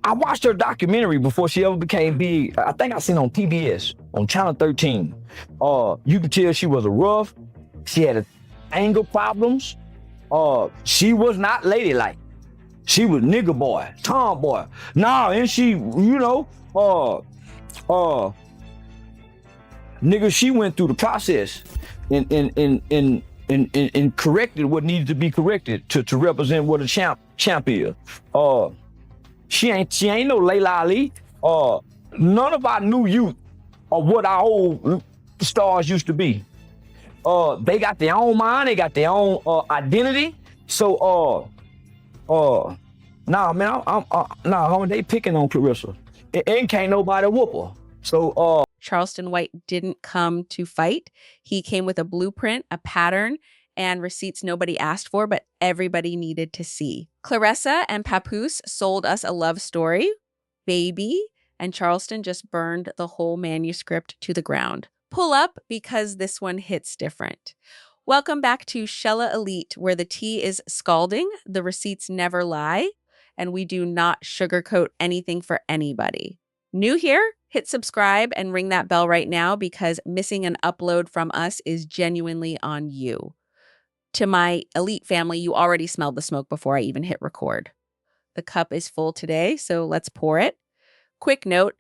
I watched her documentary before she ever became big. I think I seen on PBS, on Channel 13. You could tell she was a rough. She had anger problems. She was not ladylike. She was nigga boy, tomboy. Nah, and she, nigga, she went through the process and corrected what needed to be corrected to represent what a champ is. She ain't no Layla Ali. None of our new youth are what our old stars used to be. They got their own mind, they got their own identity. So nah, man, homie, they picking on Claressa. And can't nobody whoop her. So Charleston White didn't come to fight. He came with a blueprint, a pattern, and receipts nobody asked for, but everybody needed to see. Claressa and Papoose sold us a love story, Baby, and Charleston just burned the whole manuscript to the ground. Pull up because this one hits different. Welcome back to Shella Elite, where the tea is scalding, the receipts never lie, and we do not sugarcoat anything for anybody. New here? Hit subscribe and ring that bell right now because missing an upload from us is genuinely on you. To my elite family, you already smelled the smoke before I even hit record. The cup is full today, so let's pour it. Quick note,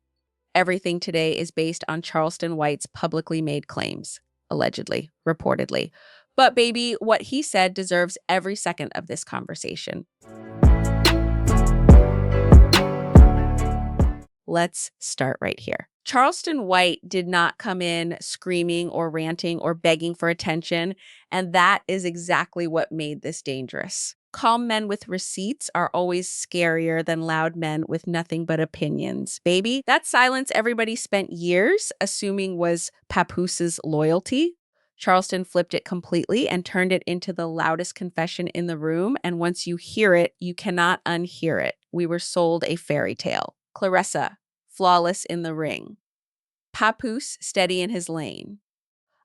everything today is based on Charleston White's publicly made claims, allegedly, reportedly. But baby, what he said deserves every second of this conversation. Let's start right here. Charleston White did not come in screaming or ranting or begging for attention, and that is exactly what made this dangerous. Calm men with receipts are always scarier than loud men with nothing but opinions. Baby, that silence everybody spent years assuming was Papoose's loyalty. Charleston flipped it completely and turned it into the loudest confession in the room, and once you hear it, you cannot unhear it. We were sold a fairy tale. Claressa, flawless in the ring. Papoose, steady in his lane.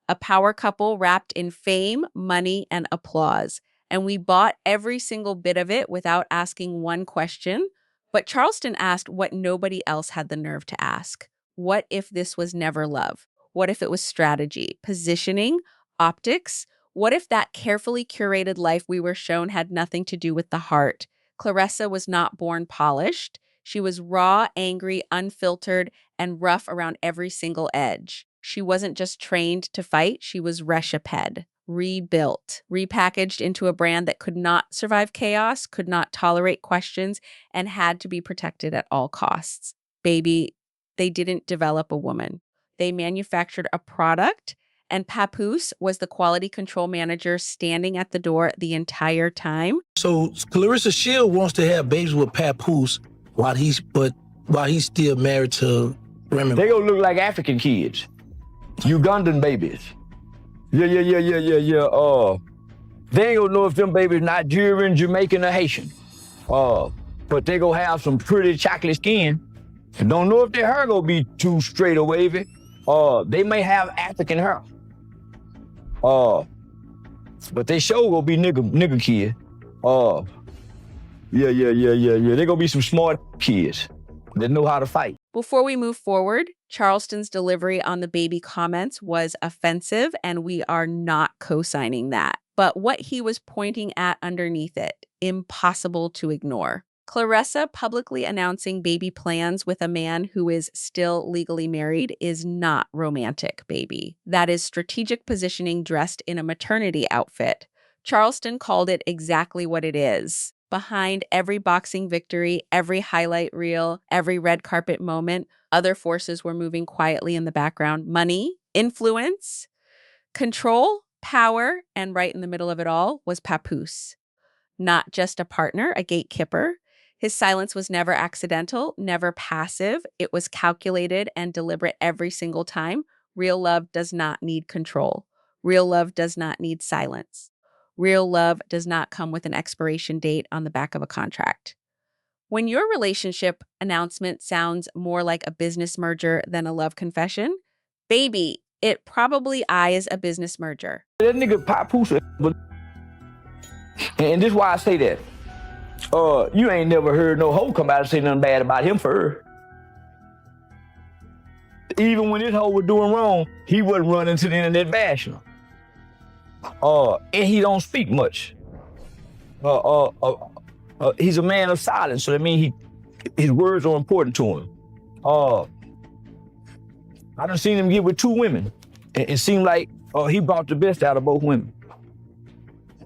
A power couple wrapped in fame, money, and applause. And we bought every single bit of it without asking one question. But Charleston asked what nobody else had the nerve to ask. What if this was never love? What if it was strategy, positioning, optics? What if that carefully curated life we were shown had nothing to do with the heart? Claressa was not born polished. She was raw, angry, unfiltered, and rough around every single edge. She wasn't just trained to fight, she was reshaped, rebuilt, repackaged into a brand that could not survive chaos, could not tolerate questions, and had to be protected at all costs. Baby, they didn't develop a woman. They manufactured a product, and Papoose was the quality control manager standing at the door the entire time. So Claressa Shields wants to have babies with Papoose while he's still married to Remy. they gonna look like African kids, Ugandan babies. Yeah. They ain't gonna know if them babies Nigerian, Jamaican, or Haitian. But they gonna have some pretty chocolate skin. And don't know if their hair gonna be too straight or wavy. They may have African hair. But they sure gonna be nigga kid. Yeah. They gonna be some smart kids that know how to fight. Before we move forward, Charleston's delivery on the baby comments was offensive, and we are not co-signing that. But what he was pointing at underneath it, impossible to ignore. Claressa publicly announcing baby plans with a man who is still legally married is not romantic, baby. That is strategic positioning dressed in a maternity outfit. Charleston called it exactly what it is. Behind every boxing victory, every highlight reel, every red carpet moment, other forces were moving quietly in the background. Money, influence, control, power, and right in the middle of it all was Papoose. Not just a partner, a gatekeeper. His silence was never accidental, never passive. It was calculated and deliberate every single time. Real love does not need control. Real love does not need silence. Real love does not come with an expiration date on the back of a contract. When your relationship announcement sounds more like a business merger than a love confession, baby, it probably is a business merger. That nigga Papoose, and this is why I say that. You ain't never heard no hoe come out and say nothing bad about him for her. Even when his hoe was doing wrong, he wasn't running to the internet bashing her. And he don't speak much. He's a man of silence, so that means his words are important to him. I done seen him get with 2 women. It seemed like he brought the best out of both women.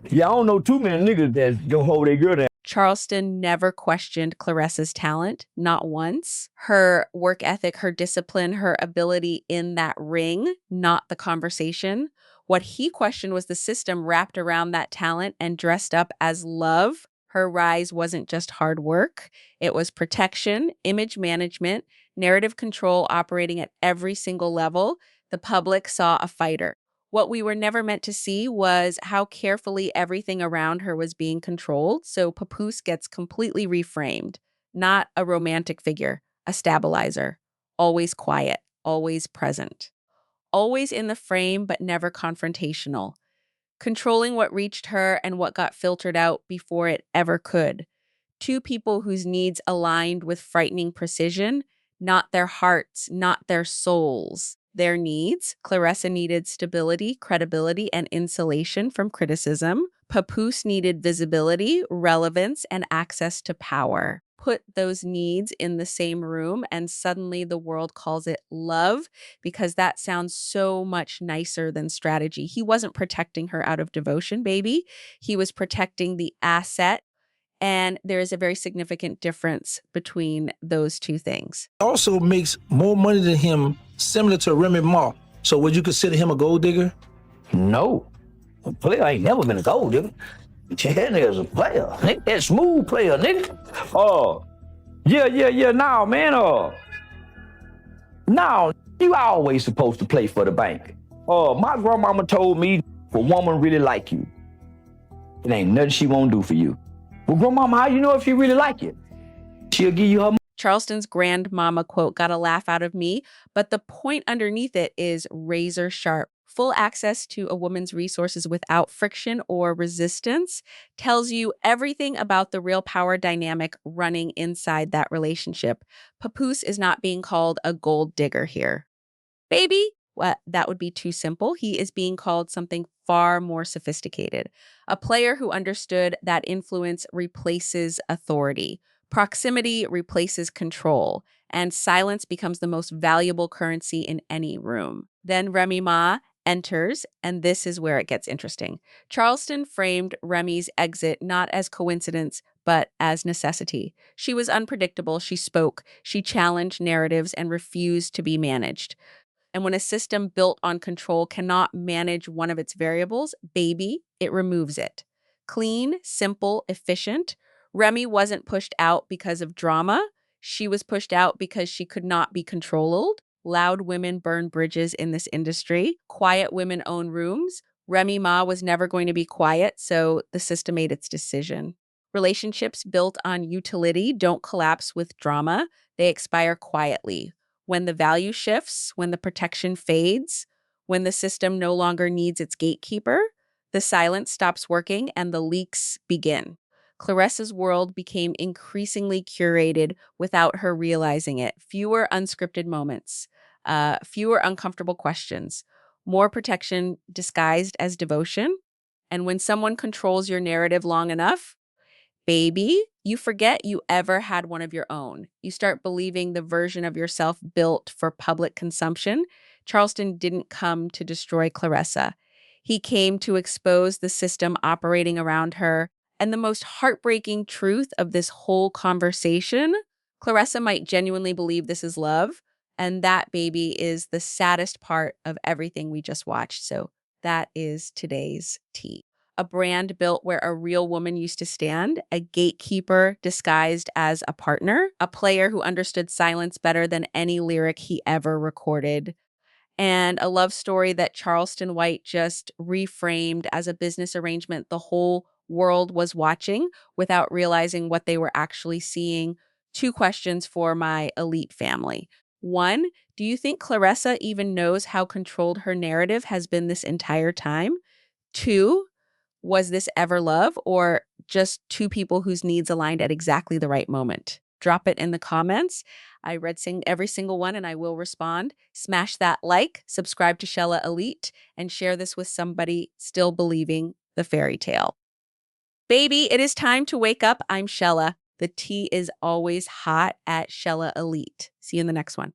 Yeah, I don't know too many niggas that don't hold their girl down. Charleston never questioned Claressa's talent, not once. Her work ethic, her discipline, her ability in that ring, not the conversation. What he questioned was the system wrapped around that talent and dressed up as love. Her rise wasn't just hard work. It was protection, image management, narrative control operating at every single level. The public saw a fighter. What we were never meant to see was how carefully everything around her was being controlled. So Papoose gets completely reframed. Not a romantic figure, a stabilizer. Always quiet, always present. Always in the frame, but never confrontational. Controlling what reached her and what got filtered out before it ever could. 2 people whose needs aligned with frightening precision, not their hearts, not their souls. Their needs, Claressa needed stability, credibility, and insulation from criticism. Papoose needed visibility, relevance, and access to power. Put those needs in the same room, and suddenly the world calls it love, because that sounds so much nicer than strategy. He wasn't protecting her out of devotion, baby. He was protecting the asset. And there is a very significant difference between those 2 things. Also makes more money than him, similar to Remy Ma. So would you consider him a gold digger? No. A player ain't never been a gold digger. That nigga's a player. Nigga, that smooth player, nigga. Yeah. Now, man, now, you always supposed to play for the bank. My grandmama told me, if a woman really like you, it ain't nothing she won't do for you. Well, grandmama, how you know if she really like you? She'll give you her money. Charleston's grandmama quote got a laugh out of me, but the point underneath it is razor sharp. Full access to a woman's resources without friction or resistance tells you everything about the real power dynamic running inside that relationship. Papoose is not being called a gold digger here. Baby, well, that would be too simple. He is being called something far more sophisticated. A player who understood that influence replaces authority. Proximity replaces control, and silence becomes the most valuable currency in any room. Then Remy Ma enters, and this is where it gets interesting. Charleston framed Remy's exit not as coincidence, but as necessity. She was unpredictable, she spoke, she challenged narratives and refused to be managed. And when a system built on control cannot manage one of its variables, baby, it removes it. Clean, simple, efficient. Remy wasn't pushed out because of drama. She was pushed out because she could not be controlled. Loud women burn bridges in this industry. Quiet women own rooms. Remy Ma was never going to be quiet, so the system made its decision. Relationships built on utility don't collapse with drama. They expire quietly. When the value shifts, when the protection fades, when the system no longer needs its gatekeeper, the silence stops working and the leaks begin. Claressa's world became increasingly curated without her realizing it. Fewer unscripted moments, fewer uncomfortable questions, more protection disguised as devotion. And when someone controls your narrative long enough, baby, you forget you ever had one of your own. You start believing the version of yourself built for public consumption. Charleston didn't come to destroy Claressa. He came to expose the system operating around her. And the most heartbreaking truth of this whole conversation, Claressa might genuinely believe this is love. And that, baby, is the saddest part of everything we just watched. So that is today's tea. A brand built where a real woman used to stand, a gatekeeper disguised as a partner, a player who understood silence better than any lyric he ever recorded, and a love story that Charleston White just reframed as a business arrangement the whole world was watching without realizing what they were actually seeing. 2 questions for my elite family. 1, do you think Claressa even knows how controlled her narrative has been this entire time? 2, Was this ever love or just two people whose needs aligned at exactly the right moment? Drop it in the comments. I read every single one and I will respond. Smash that like, subscribe to Shella Elite, and share this with somebody still believing the fairy tale. Baby, it is time to wake up. I'm Shella. The tea is always hot at Shella Elite. See you in the next one.